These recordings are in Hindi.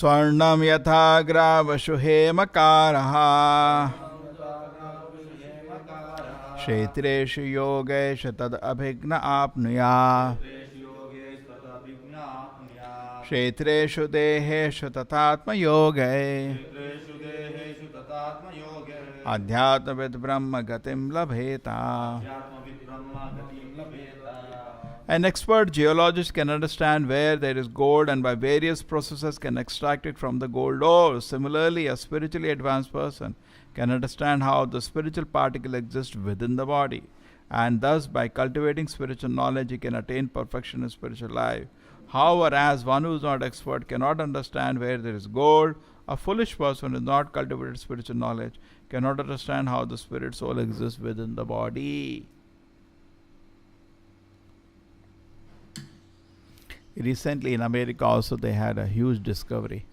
स्वर्णम यथा ग्रावशु हेमकारः क्षेत्रेषु योगेषु तद अभिज्ञ आप्नुयात् क्षेत्रेषु देहेषु तथात्मयोगे अध्यात्मविद् ब्रह्म गतिं लभेता. An expert geologist can understand where there is gold and by various processes can extract it from the gold ore. Similarly, a spiritually advanced person can understand how the spiritual particle exists within the body, and thus by cultivating spiritual knowledge he can attain perfection in spiritual life. However, as one who is not expert cannot understand where there is gold, a foolish person who has not cultivated spiritual knowledge cannot understand how the spirit soul exists within the body. Recently in America also they had a huge discovery,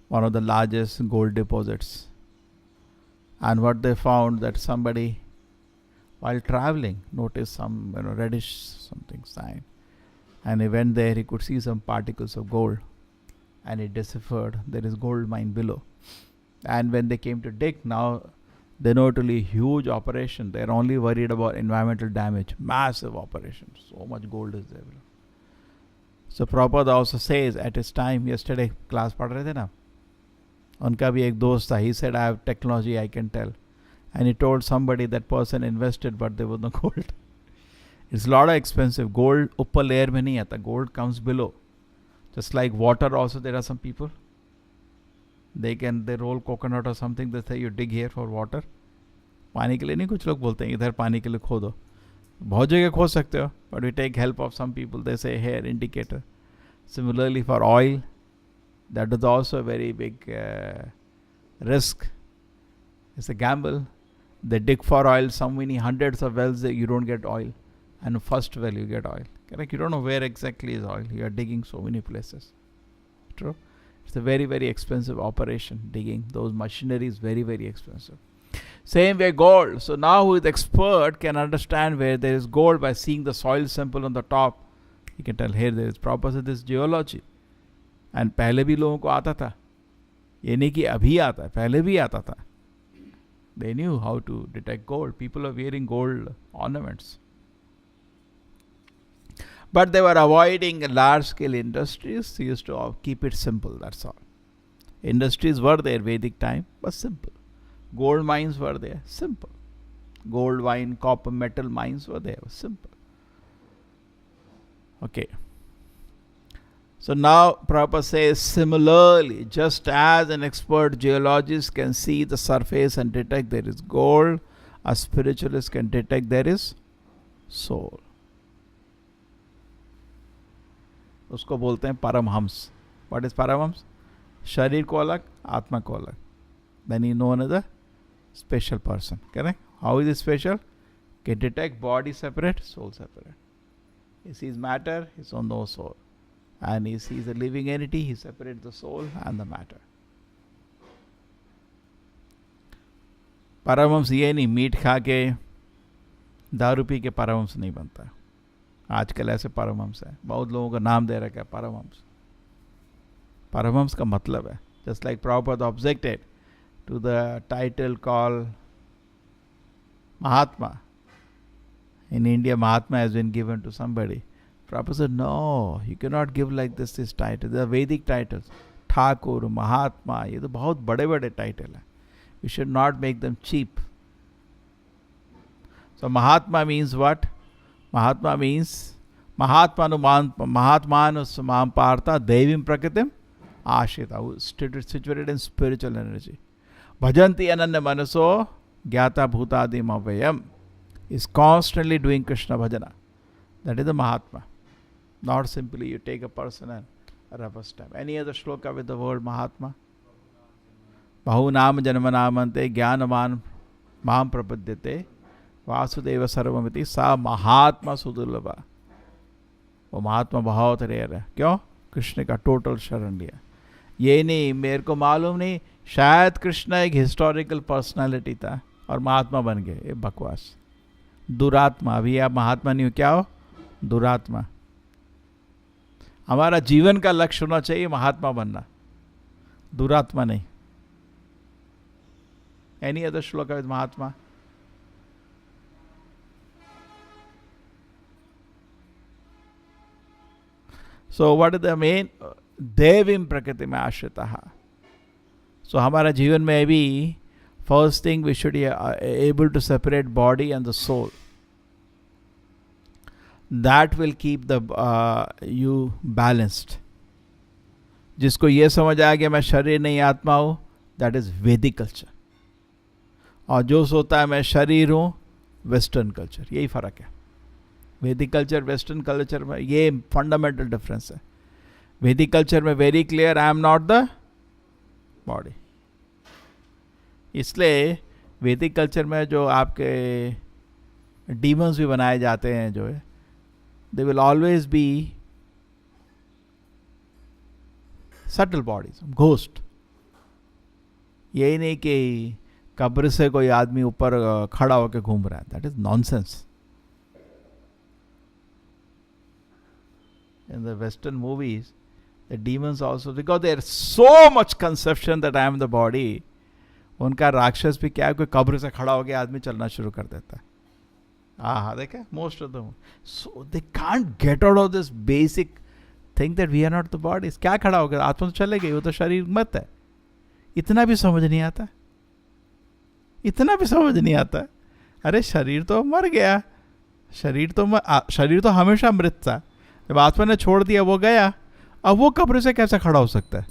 one of the largest gold deposits. And what they found, that somebody while traveling noticed some reddish something sign, and he went there, he could see some particles of gold, and he deciphered there is gold mine below. And when they came to dig, now they know it will be a huge operation. They are only worried about environmental damage. Massive operation, so much gold is there below. So Prabhupada also says at his time, yesterday class पढ़ रहे थे ना, उनका भी एक दोस्त था. He said, I have technology, I can tell. And he told somebody that person invested but there was no gold. It's a lot of expensive. Gold ऊपर layer में नहीं आता. Gold comes below. Just like water also, there are some people, they roll coconut or something, they say you dig here for water. पानी के लिए नहीं, कुछ लोग बोलते हैं इधर पानी के लिए खोदो. बहुत जगह खोद सकते हो, but we take help of some people. They say here indicator. Similarly for oil, that is also a very big risk. It's a gamble. They dig for oil, so many hundreds of wells, you don't get oil, and first well you get oil. Correct? You don't know where exactly is oil. You are digging so many places. True. It's a very, very expensive operation. Digging those machinery is very, very expensive. Same way gold. So now who is expert can understand where there is gold by seeing the soil sample on the top. You can tell here there is proper this geology. And पहले भी लोगों को आता था. ये नहीं कि अभी आता है, पहले भी आता था. They knew how to detect gold. People are wearing gold ornaments. But they were avoiding large scale industries. They used to keep it simple, that's all. Industries were there Vedic time, but simple. Gold mines were there, simple. Gold, wine, copper, metal mines were there, simple. Okay. So now Prabhupada says, similarly, just as an expert geologist can see the surface and detect there is gold, a spiritualist can detect there is soul. उसको बोलते हैं परमहंस. What is Paramhans? शरीर को अलग, आत्मा को अलग. Then he known as a special person. Correct? How is he special? Can detect body separate, soul separate. He sees matter, he saw no soul. And he sees a living entity, he separates the soul and the matter. Paramhans ये नहीं मीट खा के दारू पी के परमहंस नहीं बनता. आजकल ऐसे परमहंस है, बहुत लोगों का नाम दे रखा है परमहंस. परमहंस का मतलब है, just like Prabhupada objected to the title called Mahatma. In India, Mahatma has been given to somebody. Prabhupada said, no, you cannot give like this title. They are Vedic titles. Thakur, Mahatma, ये तो बहुत बड़े बड़े title हैं. We should not make them cheap. So Mahatma means what? Mahatma means Mahatmanu Samam Partha Devim Prakritim Ashita, situated in spiritual energy. Bhajanti Ananya Manaso Gyata Bhutadim Avayam is constantly doing Krishna Bhajana. That is the Mahatma. Not simply you take a person and a rubber stamp. Any other shloka with the word Mahatma? Bahunam Janmanamante Gyanaman Maham Prapadyate Vasudeva Sarvamiti Sa Mahatma Sudurlabha. वो महात्मा बहुत रेयर है. क्यों? कृष्ण का टोटल शरण लिया. ये नहीं मेरे को मालूम नहीं, शायद कृष्ण एक हिस्टोरिकल पर्सनालिटी था और महात्मा बन गए. ये बकवास. दुरात्मा. अभी आप महात्मा नहीं हो, क्या हो? दुरात्मा. हमारा जीवन का लक्ष्य होना चाहिए महात्मा बनना. दुरात्मा नहीं. Any other shloka with Mahatma? So what is the main? Devim prakriti mein ashritaha. So हमारा जीवन में भी first thing we should be able to separate body and the soul. That will keep the you balanced. जिसको ये समझ आ गया मैं शरीर नहीं आत्मा हूँ, that is Vedic culture. और जो सोता है मैं शरीर हूँ, वेस्टर्न कल्चर. यही फर्क है. वैदिक कल्चर वेस्टर्न कल्चर में ये फंडामेंटल डिफरेंस है. वैदिक कल्चर में very clear, I am not the body. इसलिए वैदिक कल्चर में जो आपके डीमंस भी बनाए जाते हैं जो है, they will always be subtle bodies, ghost. यही नहीं कि कब्र से कोई आदमी ऊपर खड़ा होकर घूम रहा है. That is nonsense. In the Western movies, the demons also, because there is so much conception that I am the body, उनका राक्षस भी क्या है, कोई कब्र से खड़ा हो गया आदमी चलना शुरू कर देता है. हाँ देखे, most of them. So they can't get out of this basic thing that we are not the bodies. क्या खड़ा हो गया, आत्मा तो चले गई, वो तो शरीर मत है. इतना भी समझ नहीं आता. इतना भी समझ नहीं आता. अरे शरीर तो मर गया, शरीर तो हमेशा मृत था. जब आत्मा ने छोड़ दिया वो गया, अब वो कब्र से कैसे खड़ा हो सकता है.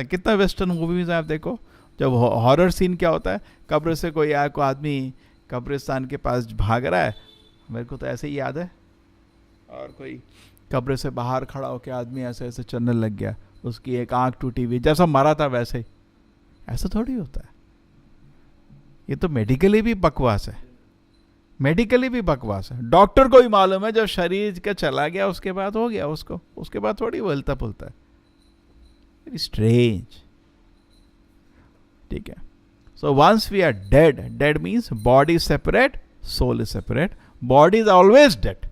कितना वेस्टर्न मूवीज आप देखो, जब हॉरर सीन क्या होता है, कब्र से कोई आया, कोई आदमी कब्रिस्तान के पास भाग रहा है, मेरे को तो ऐसे ही याद है. और कोई कब्र से बाहर खड़ा होकर आदमी ऐसे ऐसे चलने लग गया, उसकी एक आंख टूटी हुई, जैसा मरा था वैसे ही. ऐसा थोड़ी होता है. ये तो मेडिकली भी बकवास है. मेडिकली भी बकवास है. डॉक्टर को ही मालूम है जब शरीर का चला गया उसके बाद हो गया, उसके बाद थोड़ी वो हिलता पुलता है. Very strange. ठीक है. So once we are dead, dead means body separate, soul is separate. Body is always dead.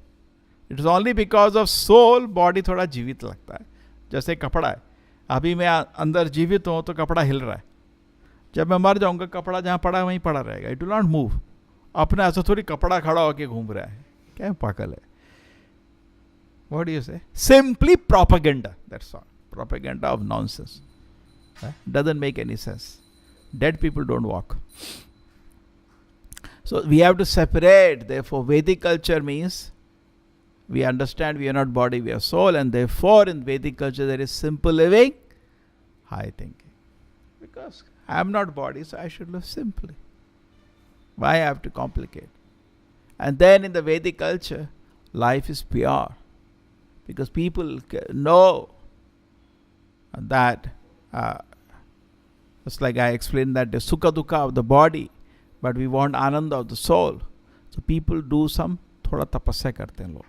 It is only because of soul body थोड़ा जीवित लगता है. जैसे कपड़ा है, अभी मैं अंदर जीवित हूं तो कपड़ा हिल रहा है. जब मैं मर जाऊंगा कपड़ा जहां पड़ा है वहीं पड़ा रहेगा. It will not move. अपने ऐसा थोड़ी कपड़ा खड़ा होके घूम रहा है. क्या पागल है. व्हाट डू यू से? Simply propaganda. That's all. Propaganda of nonsense. Doesn't make any sense. Dead people don't walk. So we have to separate. Therefore Vedic culture means we understand we are not body, we are soul, and therefore in Vedic culture there is simple living, high thinking. Because I am not body, so I should live simply. Why I have to complicate? And then in the Vedic culture, life is pure. Because people know that, just like I explained that the sukha dukkha of the body, but we want ananda of the soul. So people do some थोड़ा तपस्या करते हैं लोग.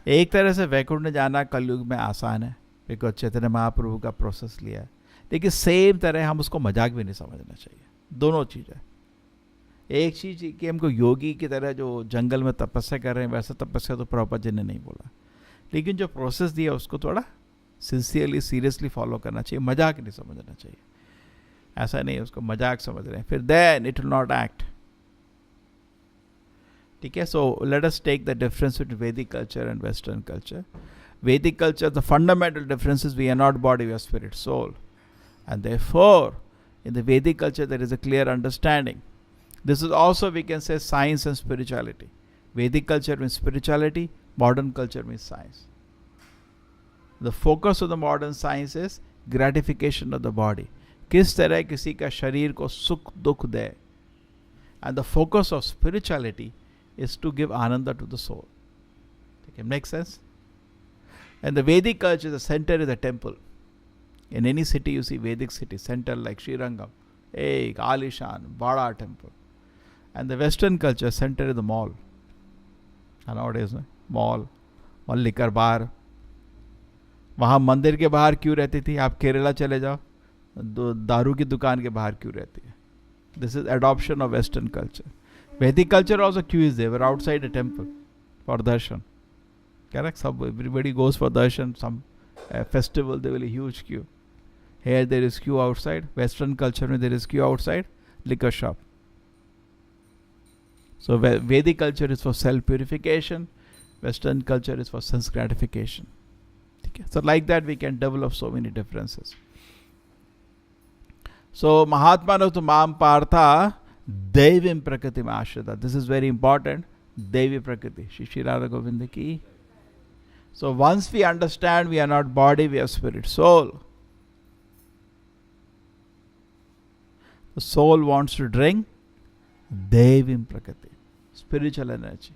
एक तरह से वैकुंठ जाना कलयुग में आसान है, बिकॉज चैतन्य महाप्रभु का प्रोसेस लिया है. लेकिन सेम तरह हम उसको मजाक भी नहीं समझना चाहिए. दोनों चीज़ है. एक चीज़ कि हमको योगी की तरह जो जंगल में तपस्या कर रहे हैं वैसा तपस्या तो प्रभुपाद जी ने नहीं बोला. लेकिन जो प्रोसेस दिया उसको थोड़ा सिंसियरली सीरियसली फॉलो करना चाहिए. मजाक नहीं समझना चाहिए. ऐसा नहीं उसको मजाक समझ रहे हैं फिर then it will not act. ठीक है. So let us take the difference between Vedic culture and western culture. Vedic culture, the fundamental difference is we are not body, we are spirit, soul. And therefore, in the Vedic culture, there is a clear understanding. This is also, we can say, science and spirituality. Vedic culture means spirituality, modern culture means science. The focus of the modern science is gratification of the body. किस तरह किसी का शरीर को सुख दुख दे. And the focus of spirituality is to give ananda to the soul. Okay, makes sense? And the Vedic culture, the center is the temple. In any city you see Vedic city, center like Srirangam, a Alishan, Bada temple. And the Western culture, center is the mall. And nowadays, mall, liquor bar. वहाँ मंदिर के बाहर क्यों रहती थी? आप केरला चले जाओ, दारू की दुकान के बाहर क्यों रहती है? This is adoption of Western culture. Vedic culture also क्यों is there? We're outside a temple for darshan. Correct? Everybody goes for darshan. Some festival, there will be a huge queue. Here there is queue outside. Western culture, there is queue outside liquor shop. So Vedic culture is for self purification. Western culture is for sense gratification. Okay? So like that we can develop so many differences. So Mahatmano tu mam partha devim prakriti ashrita. This is very important. Devi prakriti. Shri Radha Govinda ki. So once we understand we are not body, we are spirit, soul. The soul wants to drink devim prakriti, spiritual energy.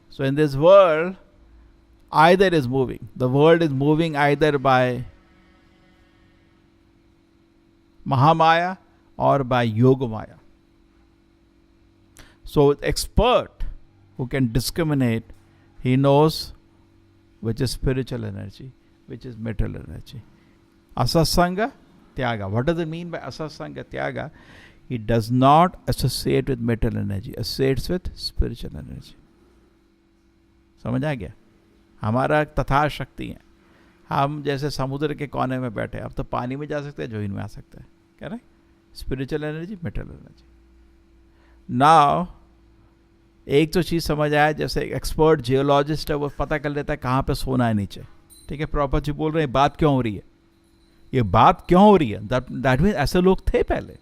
So in this world, either is moving. The world is moving either by Mahamaya or by Yogamaya. So expert who can discriminate, he knows which is spiritual energy, which is material energy. Asatsanga, Tyaga. What does it mean by Asatsanga, Tyaga? It does not associate with material energy, associates with spiritual energy. समझ आ गया? हमारा तथा शक्ति है. हम जैसे समुद्र के कोने में बैठे, अब तो पानी में जा सकते हैं, जमीन में आ सकते हैं. क्या है? Spiritual energy, metal energy. Now एक तो चीज़ समझ आया, जैसे एक्सपर्ट जियोलॉजिस्ट है वो पता कर लेता है कहाँ पे सोना है नीचे. ठीक है, प्रॉपर जी बोल रहे हैं, बात क्यों हो रही है, ये बात क्यों हो रही है. दैट मीन ऐसे लोग थे पहले,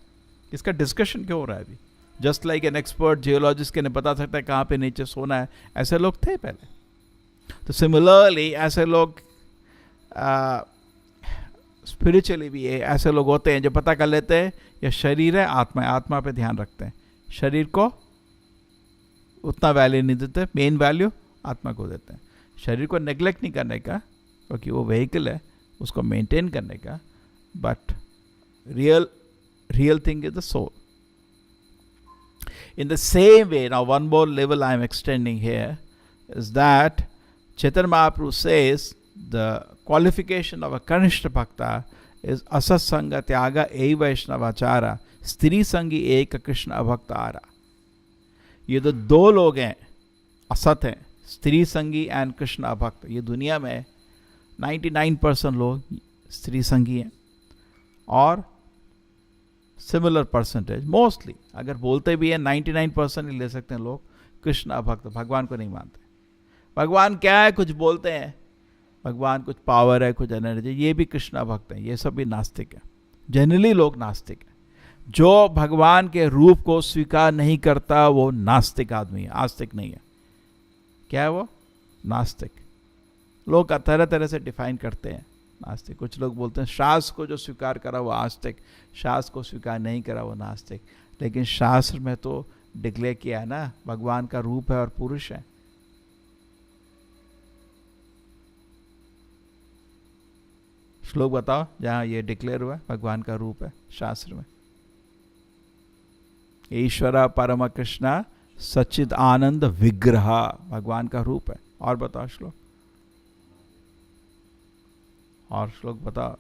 इसका डिस्कशन क्यों हो रहा है अभी. Just like an expert geologist के ने बता सकता है कहाँ पे नीचे सोना है, ऐसे लोग थे पहले. तो सिमिलरली ऐसे लोग स्पिरिचुअली भी ऐसे लोग होते हैं जो पता कर लेते हैं ये शरीर है, आत्मा है, आत्मा पे ध्यान रखते हैं, शरीर को उतना वैल्यू नहीं देते, मेन वैल्यू आत्मा को देते हैं. शरीर को नेग्लेक्ट नहीं करने का, क्योंकि वो व्हीकल है, उसको मेंटेन करने का, but real thing is the soul. In the same way, now one more level I am extending here is that Chaitanya Mahaprabhu says the qualification of a Kanishta Bhakta is Asatsanga Tyaga E Vaishnavachara Stri Sangi Ek Krishna Bhaktara. ये तो दो लोग हैं, असत हैं, स्त्री संगी एंड कृष्ण अभक्त. ये दुनिया में 99% लोग स्त्री संगी हैं और सिमिलर परसेंटेज मोस्टली, अगर बोलते भी हैं 99% ही ले सकते हैं लोग कृष्ण अभक्त, भगवान को नहीं मानते. भगवान क्या है कुछ बोलते हैं, भगवान कुछ पावर है, कुछ एनर्जी, ये भी कृष्ण अभक्त हैं, ये सब भी नास्तिक है. जनरली लोग नास्तिक हैं. जो भगवान के रूप को स्वीकार नहीं करता वो नास्तिक आदमी है, आस्तिक नहीं है. क्या है वो? नास्तिक. लोग तरह तरह से डिफाइन करते हैं नास्तिक. कुछ लोग बोलते हैं शास्त्र को जो स्वीकार करा वो आस्तिक, शास्त्र को स्वीकार नहीं करा वो नास्तिक. लेकिन शास्त्र में तो डिक्लेयर किया है ना, भगवान का रूप है और पुरुष है. श्लोक बताओ जहाँ ये डिक्लेयर हुआ है भगवान का रूप है शास्त्र में. ईश्वरा परम कृष्णा सच्चिद आनंद विग्रह भगवान का रूप है. और बताओ श्लोक, और श्लोक बताओ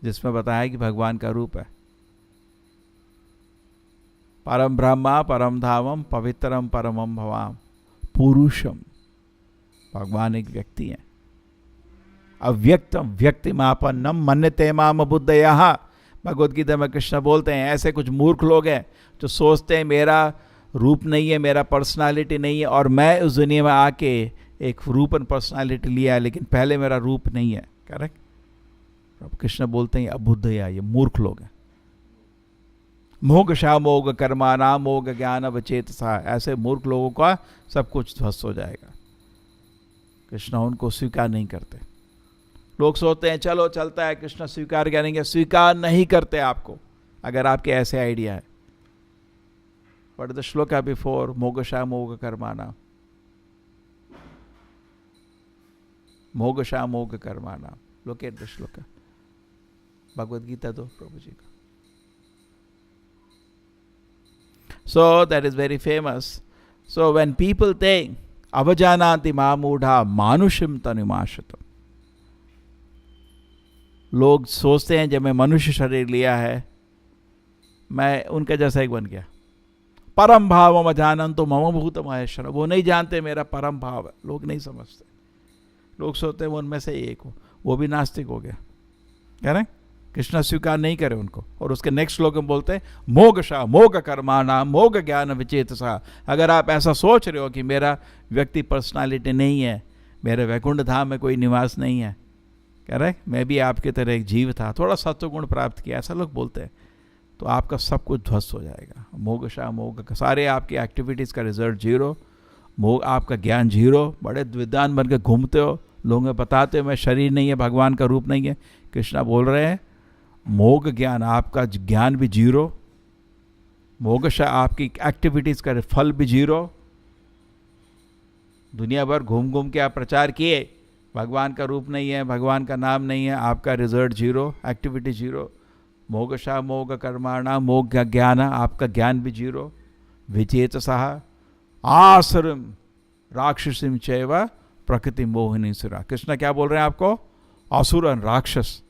जिसमें बताया कि भगवान का रूप है. परम ब्रह्मा परम धामम पवित्रम परमम भवाम पुरुषम. भगवान एक व्यक्ति है. अव्यक्तम व्यक्तिमापन्नम मन्यते माम बुद्धयः. भगवद गीता में कृष्ण बोलते हैं ऐसे कुछ मूर्ख लोग हैं जो सोचते हैं मेरा रूप नहीं है, मेरा पर्सनालिटी नहीं है, और मैं उस दुनिया में आके एक रूप एंड पर्सनालिटी लिया है, लेकिन पहले मेरा रूप नहीं है. करेक्ट. कृष्ण बोलते हैं अबुद्ध या ये मूर्ख लोग हैं. मोगशा मोग कर्माना मोग ज्ञान अवचेतसा. ऐसे मूर्ख लोगों का सब कुछ ध्वस्त हो जाएगा. कृष्ण उनको स्वीकार नहीं करते. लोग सोचते हैं चलो चलता है कृष्ण स्वीकार करेंगे, स्वीकार नहीं करते आपको अगर आपके ऐसे आइडिया है. What is the shloka before Mogasha Moga Karmana? Mogasha Moga Karmana. Look at the shloka. Bhagavad Gita do Prabhuji ka. So that is very famous. So when people think avajananti mamudha manushim tanumashata, लोग सोचते हैं जब मैं मनुष्य शरीर लिया है मैं उनका जैसा एक बन गया. परम भाव अजानन्तो मम भूत महेश्वर, वो नहीं जानते मेरा परम भाव है, लोग नहीं समझते, लोग सोचते हैं वो उनमें से एक हो, वो भी नास्तिक हो गया, कह रहे कृष्ण स्वीकार नहीं करे उनको। और उसके नेक्स्ट श्लोक में बोलते हैं मोगशा मोग कर्माणा मोग ज्ञान विचेतसा, अगर आप ऐसा सोच रहे हो कि मेरा व्यक्ति पर्सनालिटी नहीं है, मेरे वैकुंठ धाम में कोई निवास नहीं है, कह रहे मैं भी आपकी तरह एक जीव था, थोड़ा सत्वगुण प्राप्त किया, ऐसा लोग बोलते हैं, तो आपका सब कुछ ध्वस्त हो जाएगा। मोगशा मोग, सारे आपकी एक्टिविटीज़ का रिजल्ट जीरो, मोग आपका ज्ञान जीरो, बड़े विद्वान बन के घूमते हो, लोगों को बताते हो मैं शरीर नहीं है, भगवान का रूप नहीं है। कृष्णा बोल रहे हैं मोग ज्ञान, आपका ज्ञान भी जीरो, मोगशा आपकी एक्टिविटीज़ का फल भी जीरो, दुनिया भर घूम घूम के आप प्रचार किए, भगवान का रूप नहीं है, भगवान का नाम नहीं है, आपका रिजल्ट जीरो, एक्टिविटी जीरो। मोगशा मोग कर्माणा मोग ज्ञान, आपका ज्ञान भी जीरो। विचेतसः आसुरम राक्षसीम चैव प्रकृति मोहिनी सुरा, कृष्ण क्या बोल रहे हैं आपको, असुर राक्षस,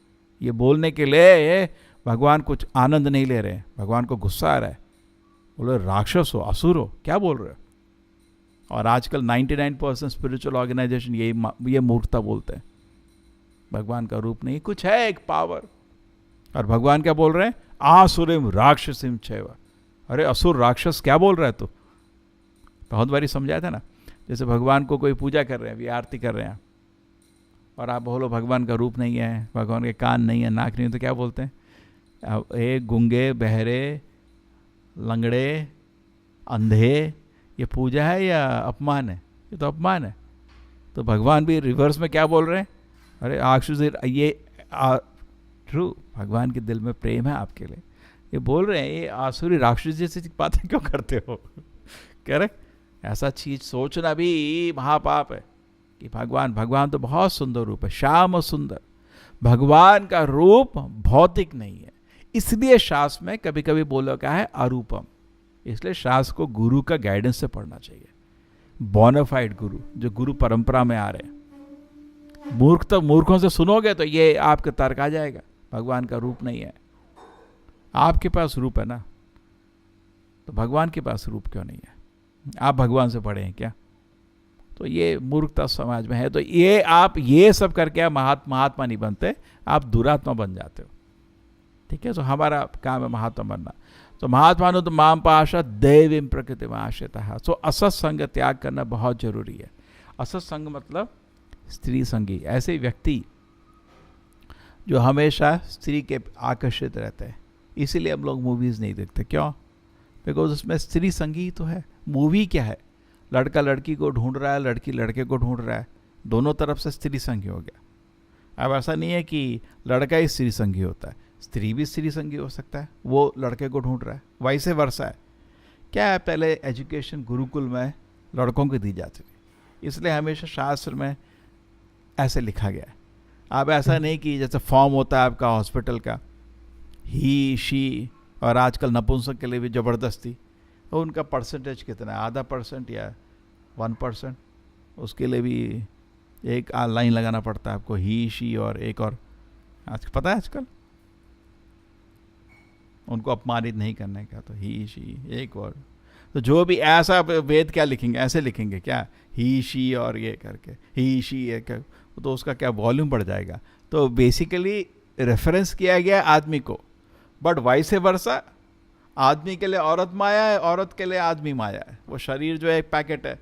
ये बोलने के लिए भगवान कुछ आनंद नहीं ले रहे, भगवान को गुस्सा आ रहा है, बोले राक्षस हो, असुर हो, क्या बोल रहे हो। और आजकल 99% स्पिरिचुअल ऑर्गेनाइजेशन ये मूर्खता बोलते हैं, भगवान का रूप नहीं, कुछ है एक पावर। और भगवान क्या बोल रहे हैं, आसुरिम राक्षसिम चैव, अरे असुर राक्षस क्या बोल रहा है तू। बहुत बारी समझाया था ना, जैसे भगवान को कोई पूजा कर रहे हैं, अभी आरती कर रहे हैं, और आप बोलो भगवान का रूप नहीं है, भगवान के कान नहीं है, नाक नहीं है, तो क्या बोलते हैं, ए गूंगे बहरे लंगड़े अंधे, ये पूजा है या अपमान है, ये तो अपमान है। तो भगवान भी रिवर्स में क्या बोल रहे हैं, अरे आक्षुष, ये ट्रू, भगवान के दिल में प्रेम है आपके लिए, ये बोल रहे हैं ये आसुरी राक्षस जैसी बातें क्यों करते हो। कह रहे ऐसा चीज सोचना भी महापाप है कि भगवान तो बहुत सुंदर रूप है, श्याम सुंदर, भगवान का रूप भौतिक नहीं है, इसलिए शास्त्र में कभी कभी बोला क्या है अरूपम, इसलिए शास्त्र को गुरु का गाइडेंस से पढ़ना चाहिए, बोनाफाइड गुरु, जो गुरु परंपरा में आ रहे हैं। मूर्खों से सुनोगे तो ये आपके तर्क आ जाएगा, भगवान का रूप नहीं है, आपके पास रूप है ना, तो भगवान के पास रूप क्यों नहीं है, आप भगवान से पढ़े हैं क्या। तो ये मूर्खता समाज में है, तो ये आप ये सब करके आप महात्मा नहीं बनते, आप दुरात्मा बन जाते हो, ठीक है। तो हमारा काम है महात्मा बनना। तो महात्मा तो माम पाशा दैवीं प्रकृति में आश्रिता, तो असत संग त्याग करना बहुत जरूरी है। असत संग मतलब स्त्री संगी, ऐसे व्यक्ति जो हमेशा स्त्री के आकर्षित रहते हैं, इसीलिए हम लोग मूवीज नहीं देखते, क्यों, बिकॉज उसमें स्त्री संगी तो है। मूवी क्या है, लड़का लड़की को ढूंढ रहा है, लड़की लड़के को ढूंढ रहा है, दोनों तरफ से स्त्री संगी हो गया। अब ऐसा नहीं है कि लड़का ही स्त्री संगी होता है, स्त्री भी स्त्री संगी हो सकता है, वो लड़के को ढूंढ रहा है, वैसे वर्षा है। क्या है, पहले एजुकेशन गुरुकुल में लड़कों को दी जाती थी, इसलिए हमेशा शास्त्र में ऐसे लिखा गया है। अब ऐसा नहीं कि जैसे फॉर्म होता है आपका हॉस्पिटल का, ही शी, और आजकल नपुंसक के लिए भी ज़बरदस्ती, तो उनका परसेंटेज कितना है, आधा % या 1%, उसके लिए भी एक लाइन लगाना पड़ता है आपको, ही शी और एक और, आज पता है आजकल उनको अपमानित नहीं करने का, तो ही शी एक और, तो जो भी ऐसा वेद क्या लिखेंगे, ऐसे लिखेंगे क्या, ही शी और ये करके ही शी ये कर, तो उसका क्या वॉल्यूम बढ़ जाएगा। तो बेसिकली रेफरेंस किया गया आदमी को, बट वाइसे वर्षा, आदमी के लिए औरत माया है, औरत के लिए आदमी माया है। वो शरीर जो है एक पैकेट है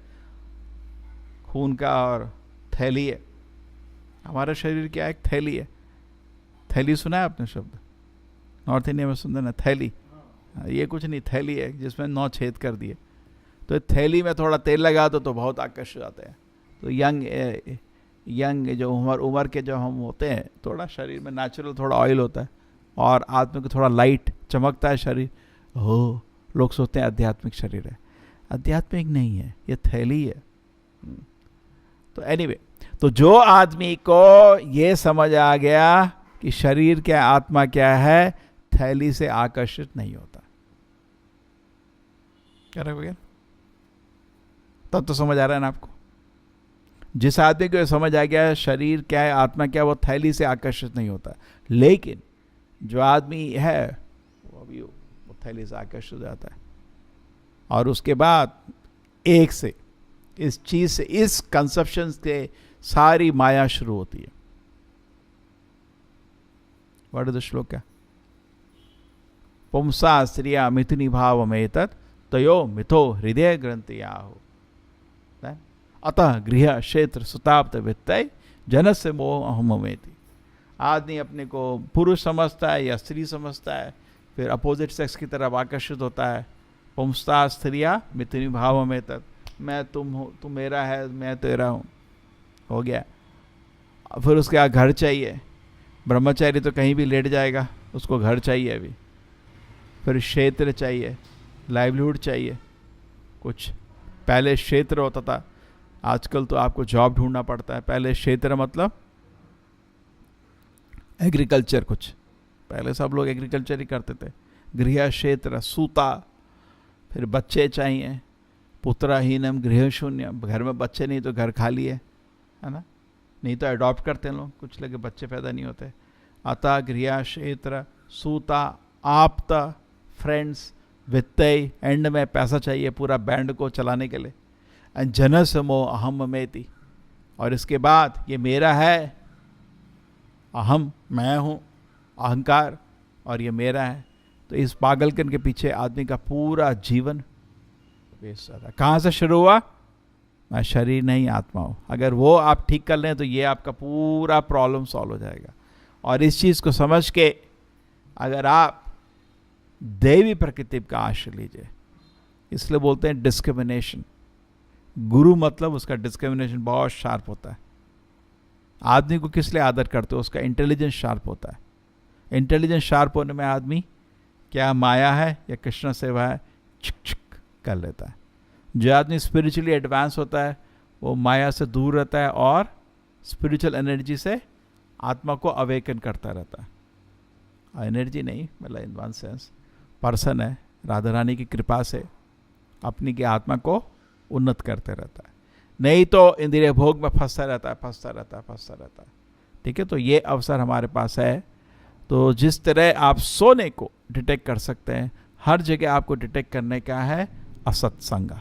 खून का और थैली है, हमारा शरीर क्या है, एक थैली है। थैली सुना है आपने शब्द, नॉर्थ इंडिया में सुनते ना थैली, ये कुछ नहीं, थैली है जिसमें 9 छेद कर दिए, तो थैली में थोड़ा तेल लगा दो तो बहुत आकर्षित जाते हैं। तो यंग जो उम्र के जो हम होते हैं, थोड़ा शरीर में नेचुरल थोड़ा ऑयल होता है, और आदमी को थोड़ा लाइट चमकता है शरीर, हो लोग सोचते हैं आध्यात्मिक शरीर है, आध्यात्मिक नहीं है, ये थैली है। तो एनीवे, तो जो आदमी को ये समझ आ गया कि शरीर क्या आत्मा क्या है, थैली से आकर्षित नहीं होता, क्या रहे भैया, तब तो समझ आ रहा है ना आपको। जिस आदमी को समझ आ गया शरीर क्या है आत्मा क्या, वो थैली से आकर्षित नहीं होता। लेकिन जो आदमी है वो अभी वो थैली से आकर्षित हो जाता है। और उसके बाद एक से, इस चीज से, इस कंसेप्शन से सारी माया शुरू होती है. व्हाट इज द श्लोक? पुंसा स्त्रिया मिथुनी भाव में तयो मिथो हृदय ग्रंथिया हो. अतः गृह क्षेत्र सुताप्त वित्तय जनस्य मोह अहममेति. आदमी अपने को पुरुष समझता है या स्त्री समझता है, फिर अपोजिट सेक्स की तरफ आकर्षित होता है. पुंसा स्त्रिया मिथुनी भाव में मैं तुम हो, तुम मेरा है, मैं तेरा हूँ, हो गया. फिर उसके बाद घर चाहिए. ब्रह्मचारी तो कहीं भी लेट जाएगा, उसको घर चाहिए अभी. फिर क्षेत्र चाहिए, लाइवलीहुड चाहिए. कुछ पहले क्षेत्र होता था, आजकल तो आपको जॉब ढूंढना पड़ता है. पहले क्षेत्र मतलब एग्रीकल्चर. कुछ पहले सब लोग एग्रीकल्चर ही करते थे. गृह क्षेत्र सूता. फिर बच्चे चाहिए. पुत्रहीनम गृह शून्यम. घर में बच्चे नहीं तो घर खाली है ना. नहीं तो अडॉप्ट करते हैं लोग, कुछ लगे बच्चे पैदा नहीं होते. अतः गृह क्षेत्र सूता आप्ता फ्रेंड्स वित्तय. एंड में पैसा चाहिए पूरा बैंड को चलाने के लिए. जनस मोह अहम मेति. और इसके बाद ये मेरा है, अहम मैं हूँ, अहंकार, और ये मेरा है. तो इस पागलपन के पीछे आदमी का पूरा जीवन वेस्ट होता है. कहाँ से शुरू हुआ? मैं शरीर नहीं आत्मा हूँ. अगर वो आप ठीक कर लें तो ये आपका पूरा प्रॉब्लम सॉल्व हो जाएगा. और इस चीज़ को समझ के अगर आप देवी प्रकृति का आश्रय लीजिए, इसलिए बोलते हैं डिस्क्रिमिनेशन. गुरु मतलब उसका डिस्क्रिमिनेशन बहुत शार्प होता है. आदमी को किस लिए आदर करते हो? उसका इंटेलिजेंस शार्प होता है. इंटेलिजेंस शार्प होने में आदमी क्या माया है या कृष्ण सेवा है, छिक छिक कर लेता है. जो आदमी स्पिरिचुअली एडवांस होता है वो माया से दूर रहता है और स्पिरिचुअल एनर्जी से आत्मा को अवेकन करता रहता है. एनर्जी नहीं, मतलब इन वन सेंस पर्सन है. राधा रानी की कृपा से अपनी की आत्मा को उन्नत करते रहता है. नहीं तो इंद्रिय भोग में फंसता रहता है. ठीक है, तो ये अवसर हमारे पास है. तो जिस तरह आप सोने को डिटेक्ट कर सकते हैं, हर जगह आपको डिटेक्ट करने का है असत्संग.